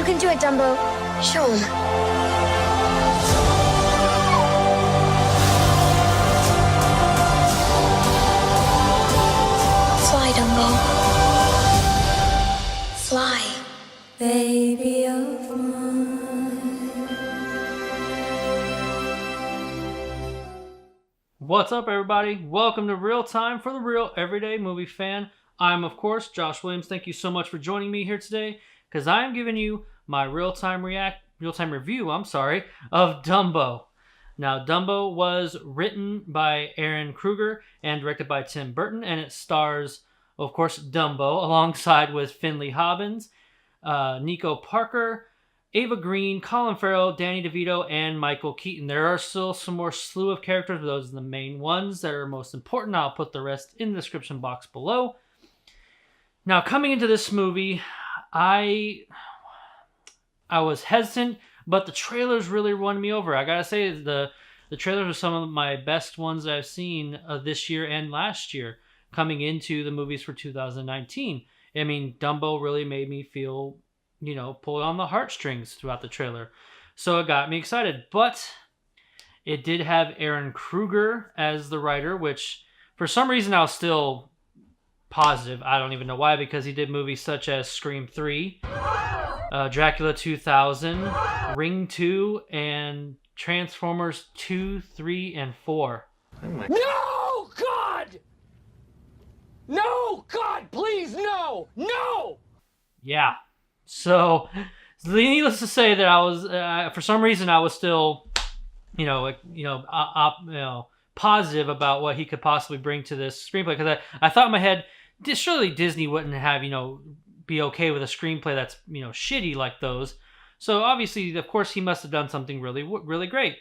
can do it, Dumbo. Show him. Fly, Dumbo. Fly. Baby of mine. What's up, everybody? Welcome to Real Time for the Real Everyday Movie Fan. I'm, of course, Josh Williams. Thank you so much for joining me here today, because I am giving you my real-time review, of Dumbo. Now, Dumbo was written by Ehren Kruger and directed by Tim Burton, and it stars, of course, Dumbo, alongside with Finley Hobbins, Nico Parker, Eva Green, Colin Farrell, Danny Devito, and Michael Keaton. There are still some more slew of characters, but those are the main ones that are most important. I'll put the rest in the description box below. Now, coming into this movie, I was hesitant, but the trailers really won me over. I gotta say, the trailers are some of my best ones that I've seen this year and last year coming into the movies for 2019. I mean, Dumbo really made me feel, pulled on the heartstrings throughout the trailer. So it got me excited. But it did have Ehren Kruger as the writer, which for some reason I was still positive. I don't even know why, because he did movies such as Scream 3, Dracula 2000, Ring 2, and Transformers 2, 3, and 4. No, God! No, God, please, no! No! Yeah. So, needless to say that I was, for some reason, I was still, positive about what he could possibly bring to this screenplay, because I thought in my head, surely Disney wouldn't have, be okay with a screenplay that's, shitty like those. So obviously, of course, he must have done something really, really great.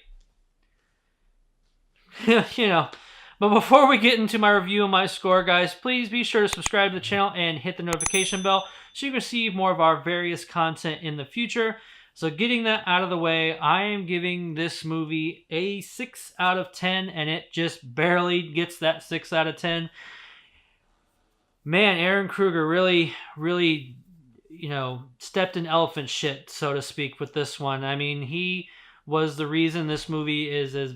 But before we get into my review and my score, guys, please be sure to subscribe to the channel and hit the notification bell so you can receive more of our various content in the future. So getting that out of the way, I am giving this movie a 6 out of 10, and it just barely gets that 6 out of 10. Man, Ehren Kruger really, stepped in elephant shit, so to speak, with this one. I mean, he was the reason this movie is as,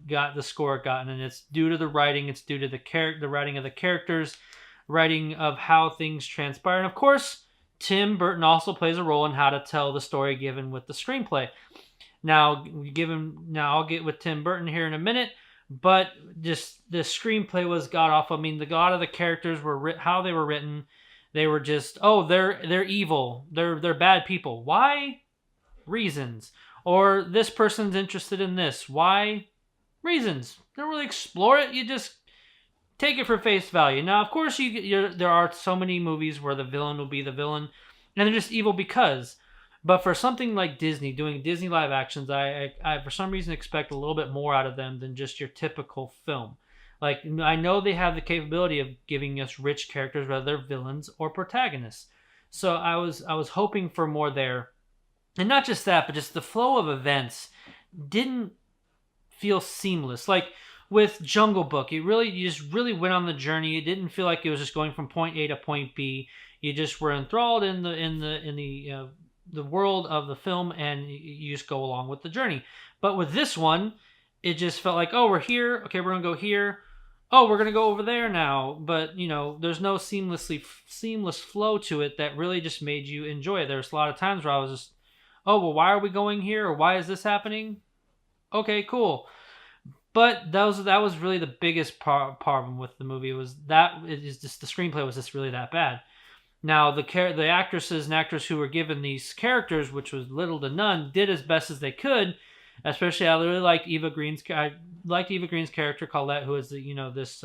got the score it gotten, and it's due to the writing, it's due to the writing of the characters, writing of how things transpire, and of course, Tim Burton also plays a role in how to tell the story given with the screenplay. Now, I'll get with Tim Burton here in a minute, but just the screenplay was god-awful. I mean, a lot of the characters were how they were written. They were just, they're evil. They're bad people. Why? Reasons. Or this person's interested in this. Why? Reasons. Don't really explore it. You just take it for face value. Now, of course, there are so many movies where the villain will be the villain, and they're just evil because. But for something like Disney, doing Disney live actions, I for some reason expect a little bit more out of them than just your typical film. Like, I know they have the capability of giving us rich characters, whether they're villains or protagonists. So I was hoping for more there. And not just that, but just the flow of events didn't feel seamless. Like with Jungle Book, you just really went on the journey. It didn't feel like it was just going from point A to point B. You just were enthralled in the world of the film, and you just go along with the journey. But with this one, it just felt like, we're here. Okay, we're going to go here. Oh, we're going to go over there now. But, there's no seamless flow to it that really just made you enjoy it. There's a lot of times where I was just, why are we going here? Or why is this happening? Okay, cool. But that was really the biggest problem with the movie. It is just the screenplay was just really that bad. Now, the actresses and actors who were given these characters, which was little to none, did as best as they could. Especially, I really liked Eva Green's character, Colette, who is this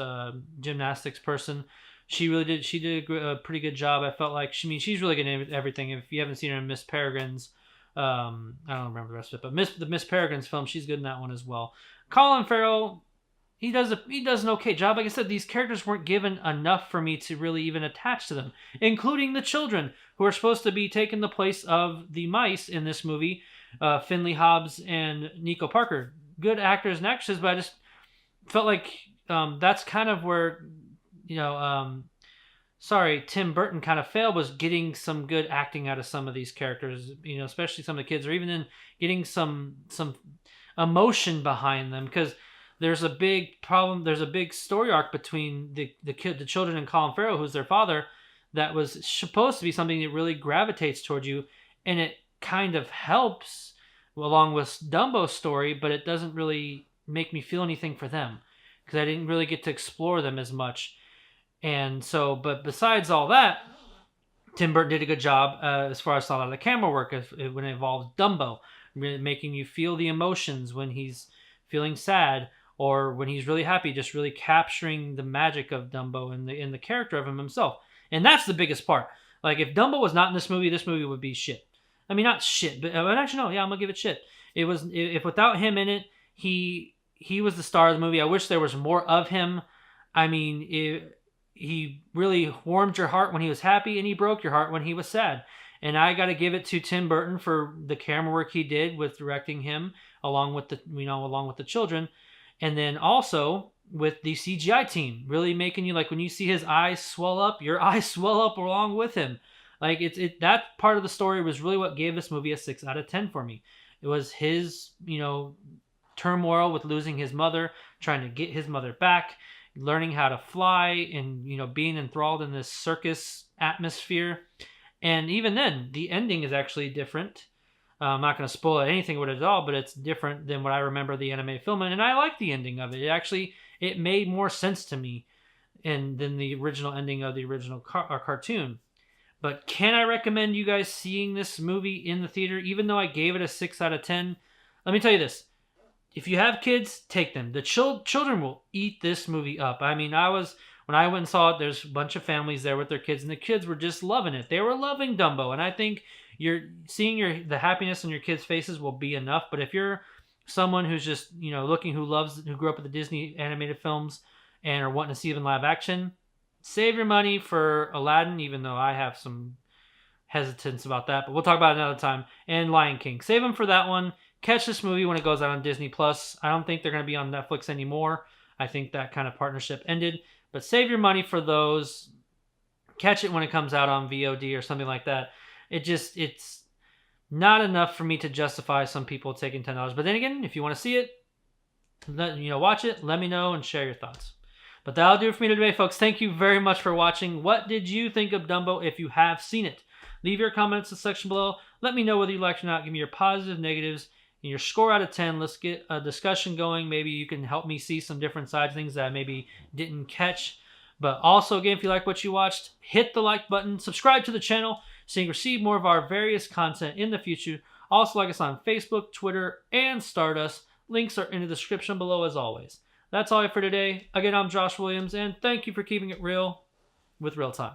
gymnastics person. She did a pretty good job. I felt like she's really good in everything. If you haven't seen her in Miss Peregrine's, I don't remember the rest of it, but the Miss Peregrine's film, she's good in that one as well. Colin Farrell, he does an okay job. Like I said, these characters weren't given enough for me to really even attach to them, including the children who are supposed to be taking the place of the mice in this movie. Finley Hobbs and Nico Parker, good actors and actresses, but I just felt like that's kind of where sorry, Tim Burton kind of failed was getting some good acting out of some of these characters, especially some of the kids, or even in getting some emotion behind them, because there's a big problem. There's a big story arc between the children and Colin Farrell, who's their father, that was supposed to be something that really gravitates towards you, and it kind of helps along with Dumbo's story, but it doesn't really make me feel anything for them because I didn't really get to explore them as much. And so, but besides all that, Tim Burton did a good job as far as a lot of the camera work when it involves Dumbo, really making you feel the emotions when he's feeling sad or when he's really happy, just really capturing the magic of Dumbo and the character of him himself. And that's the biggest part. Like, if Dumbo was not in this movie would be shit. I mean, not shit, but actually, no, yeah, I'm going to give it shit. If without him in it, he was the star of the movie. I wish there was more of him. I mean, he really warmed your heart when he was happy, and he broke your heart when he was sad. And I got to give it to Tim Burton for the camera work he did with directing him, along with the children, and then also with the CGI team, really making you, like, when you see his eyes swell up, your eyes swell up along with him. Like, that part of the story was really what gave this movie a 6 out of 10 for me. It was his, turmoil with losing his mother, trying to get his mother back, learning how to fly, and being enthralled in this circus atmosphere. And even then, the ending is actually different. I'm not going to spoil anything with it at all, but it's different than what I remember the animated film, and I like the ending of it. It made more sense to me than the original ending of the original cartoon. But can I recommend you guys seeing this movie in the theater, even though I gave it a 6 out of 10? Let me tell you this. If you have kids, take them. The children will eat this movie up. I mean, when I went and saw it, there's a bunch of families there with their kids, and the kids were just loving it. They were loving Dumbo, and I think you're seeing the happiness on your kids' faces will be enough. But if you're someone who's just who grew up with the Disney animated films and are wanting to see them in live action, save your money for Aladdin, even though I have some hesitance about that, but we'll talk about it another time. And Lion King, save them for that one. Catch this movie when it goes out on Disney Plus. I don't think they're going to be on Netflix anymore. I think that kind of partnership ended. But save your money for those. Catch it when it comes out on VOD or something like that. It's not enough for me to justify some people taking $10. But then again, if you want to see it, watch it, let me know, and share your thoughts. But that'll do it for me today, folks. Thank you very much for watching. What did you think of Dumbo if you have seen it? Leave your comments in the section below. Let me know whether you liked it or not. Give me your positives, negatives, and your score out of 10. Let's get a discussion going. Maybe you can help me see some different sides, things that I maybe didn't catch. But also, again, if you like what you watched, hit the like button. Subscribe to the channel so you can receive more of our various content in the future. Also, like us on Facebook, Twitter, and Stardust. Links are in the description below as always. That's all for today. Again, I'm Josh Williams, and thank you for keeping it real with Real Time.